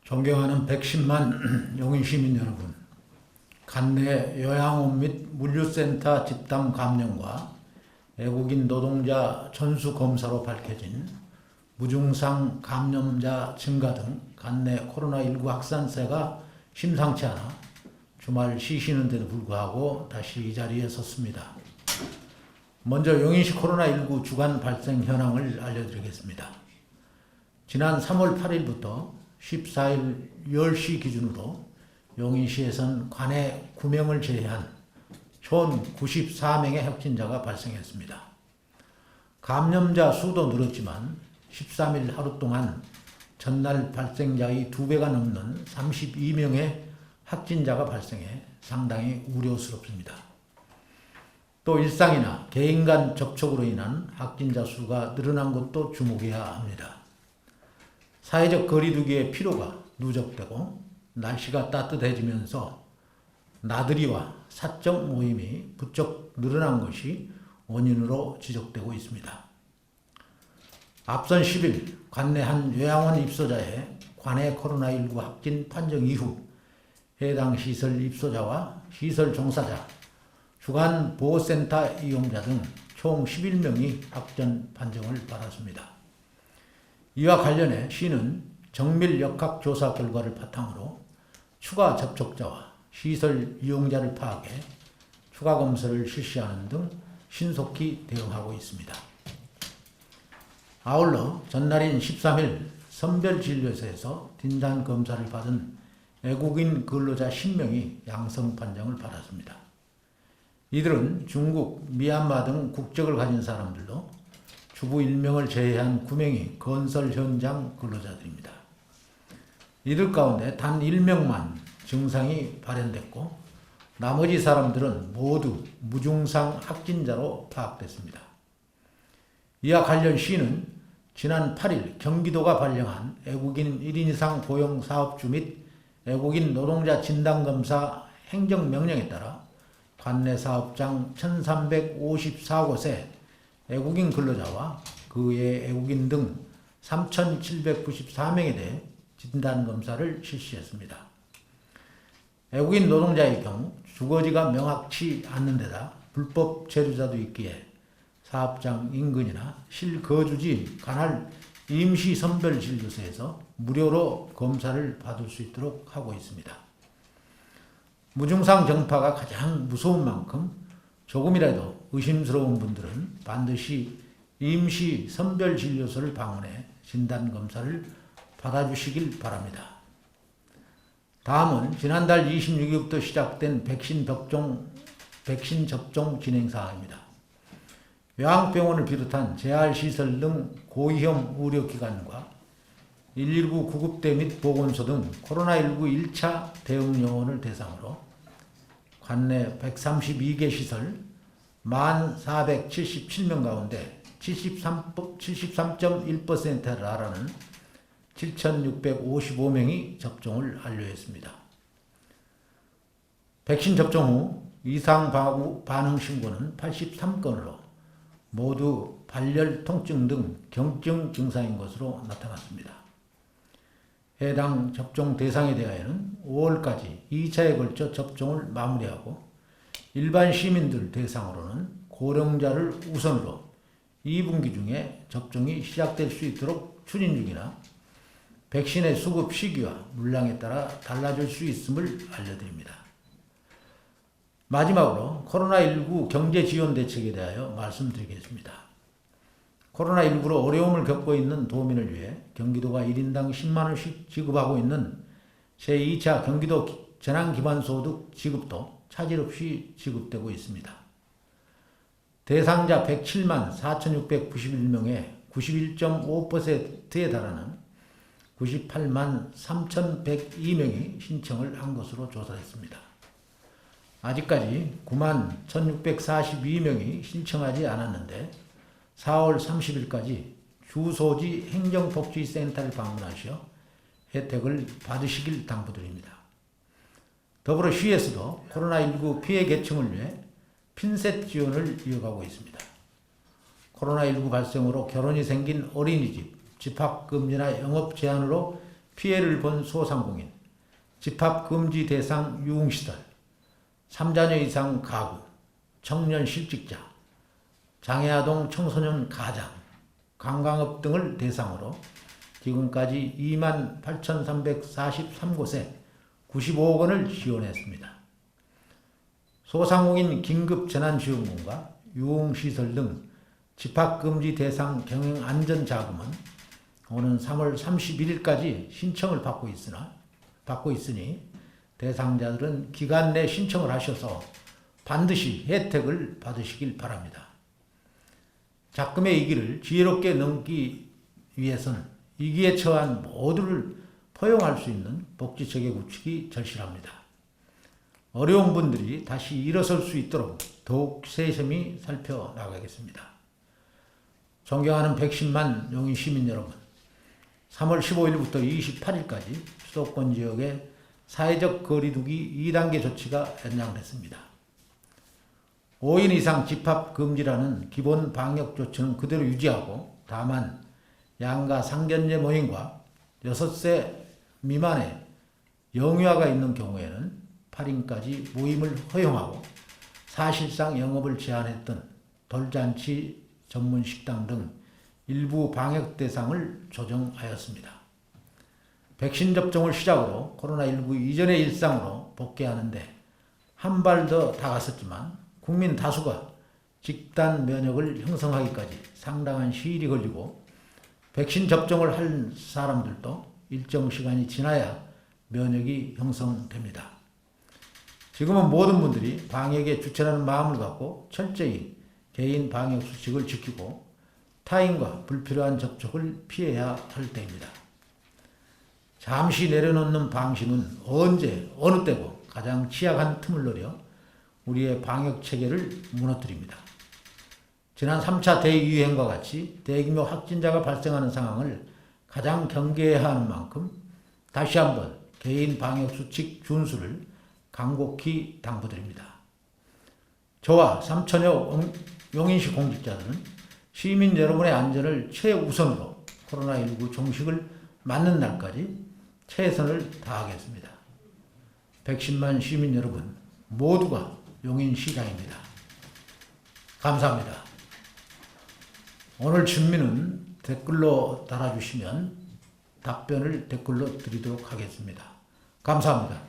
존경하는 110만 용인 시민 여러분, 관내 요양원 및 물류센터 집단 감염과 외국인 노동자 전수 검사로 밝혀진 무증상 감염자 증가 등 관내 코로나19 확산세가 심상치 않아 주말 쉬시는데도 불구하고 다시 이 자리에 섰습니다. 먼저 용인시 코로나19 주간 발생 현황을 알려드리겠습니다. 지난 3월 8일부터 14일 10시 기준으로 용인시에선 관내 9명을 제외한 총 94명의 확진자가 발생했습니다. 감염자 수도 늘었지만 13일 하루 동안 전날 발생자의 2배가 넘는 32명의 확진자가 발생해 상당히 우려스럽습니다. 또 일상이나 개인 간 접촉으로 인한 확진자 수가 늘어난 것도 주목해야 합니다. 사회적 거리두기의 필요가 누적되고 날씨가 따뜻해지면서 나들이와 사적 모임이 부쩍 늘어난 것이 원인으로 지적되고 있습니다. 앞선 10일 관내 한 요양원 입소자의 관내 코로나19 확진 판정 이후 해당 시설 입소자와 시설 종사자, 주간 보호센터 이용자 등 총 11명이 확진 판정을 받았습니다. 이와 관련해 시는 정밀 역학조사 결과를 바탕으로 추가 접촉자와 시설 이용자를 파악해 추가 검사를 실시하는 등 신속히 대응하고 있습니다. 아울러 전날인 13일 선별진료소에서 진단검사를 받은 외국인 근로자 10명이 양성 판정을 받았습니다. 이들은 중국, 미얀마 등 국적을 가진 사람들로 주부 1명을 제외한 9명이 건설 현장 근로자들입니다. 이들 가운데 단 1명만 증상이 발현됐고 나머지 사람들은 모두 무증상 확진자로 파악됐습니다. 이와 관련 시는 지난 8일 경기도가 발령한 외국인 1인 이상 고용 사업주 및 외국인 노동자 진단검사 행정명령에 따라 관내 사업장 1354곳에 외국인 근로자와 그 외 외국인 등 3,794명에 대해 진단검사를 실시했습니다. 외국인 노동자의 경우 주거지가 명확치 않는 데다 불법 체류자도 있기에 사업장 인근이나 실거주지 관할 임시선별진료소에서 무료로 검사를 받을 수 있도록 하고 있습니다. 무증상 정파가 가장 무서운 만큼 조금이라도 의심스러운 분들은 반드시 임시선별진료소를 방문해 진단검사를 받아주시길 바랍니다. 다음은 지난달 26일부터 시작된 백신 접종 진행 사항입니다. 요양병원을 비롯한 재활시설 등 고위험 의료기관과 119 구급대 및 보건소 등 코로나19 1차 대응 요원을 대상으로 관내 132개 시설 1477명 가운데 73.1%에 달하는 7,655명이 접종을 완료했습니다. 백신 접종 후 이상 반응 신고는 83건으로 모두 발열, 통증 등 경증 증상인 것으로 나타났습니다. 해당 접종 대상에 대하여는 5월까지 2차에 걸쳐 접종을 마무리하고 일반 시민들 대상으로는 고령자를 우선으로 2분기 중에 접종이 시작될 수 있도록 추진 중이나 백신의 수급 시기와 물량에 따라 달라질 수 있음을 알려드립니다. 마지막으로 코로나19 경제지원 대책에 대하여 말씀드리겠습니다. 코로나19로 어려움을 겪고 있는 도민을 위해 경기도가 1인당 10만원씩 지급하고 있는 제2차 경기도 재난기반소득 지급도 차질 없이 지급되고 있습니다. 대상자 107만 4,691명에 91.5%에 달하는 98만 3,102명이 신청을 한 것으로 조사했습니다. 아직까지 9만 1,642명이 신청하지 않았는데 4월 30일까지 주소지 행정복지센터를 방문하셔 혜택을 받으시길 당부드립니다. 더불어 시에서도 코로나19 피해 계층을 위해 핀셋 지원을 이어가고 있습니다. 코로나19 발생으로 결혼이 생긴 어린이집, 집합금지나 영업 제한으로 피해를 본 소상공인, 집합금지 대상 유흥시설, 3자녀 이상 가구, 청년 실직자, 장애아동 청소년 가장, 관광업 등을 대상으로 지금까지 28,343곳에 95억 원을 지원했습니다. 소상공인 긴급재난지원금과 유흥시설 등 집합금지 대상 경영안전자금은 오는 3월 31일까지 신청을 받고 있으니 대상자들은 기간 내 신청을 하셔서 반드시 혜택을 받으시길 바랍니다. 작금의 위기를 지혜롭게 넘기 위해서는 위기에 처한 모두를 포용할 수 있는 복지체계 구축이 절실합니다. 어려운 분들이 다시 일어설 수 있도록 더욱 세심히 살펴나가겠습니다. 존경하는 110만 용인 시민 여러분, 3월 15일부터 28일까지 수도권 지역의 사회적 거리두기 2단계 조치가 연장됐습니다. 5인 이상 집합 금지라는 기본 방역 조치는 그대로 유지하고, 다만 양가 상견례 모임과 6세 미만의 영유아가 있는 경우에는 8인까지 모임을 허용하고, 사실상 영업을 제한했던 돌잔치 전문 식당 등 일부 방역 대상을 조정하였습니다. 백신 접종을 시작으로 코로나19 이전의 일상으로 복귀하는데 한 발 더 다가섰지만 국민 다수가 집단 면역을 형성하기까지 상당한 시일이 걸리고, 백신 접종을 할 사람들도 일정 시간이 지나야 면역이 형성됩니다. 지금은 모든 분들이 방역에 주체라는 마음을 갖고 철저히 개인 방역 수칙을 지키고 타인과 불필요한 접촉을 피해야 할 때입니다. 잠시 내려놓는 방심은 언제 어느 때고 가장 취약한 틈을 노려 우리의 방역 체계를 무너뜨립니다. 지난 3차 대유행과 같이 대규모 확진자가 발생하는 상황을 가장 경계해야 하는 만큼 다시 한번 개인 방역 수칙 준수를 간곡히 당부드립니다. 저와 3천여 용인시 공직자들은 시민 여러분의 안전을 최우선으로 코로나19 종식을 맞는 날까지 최선을 다하겠습니다. 110만 시민 여러분 모두가 용인시장입니다. 감사합니다. 오늘 질문은 댓글로 달아주시면 답변을 댓글로 드리도록 하겠습니다. 감사합니다.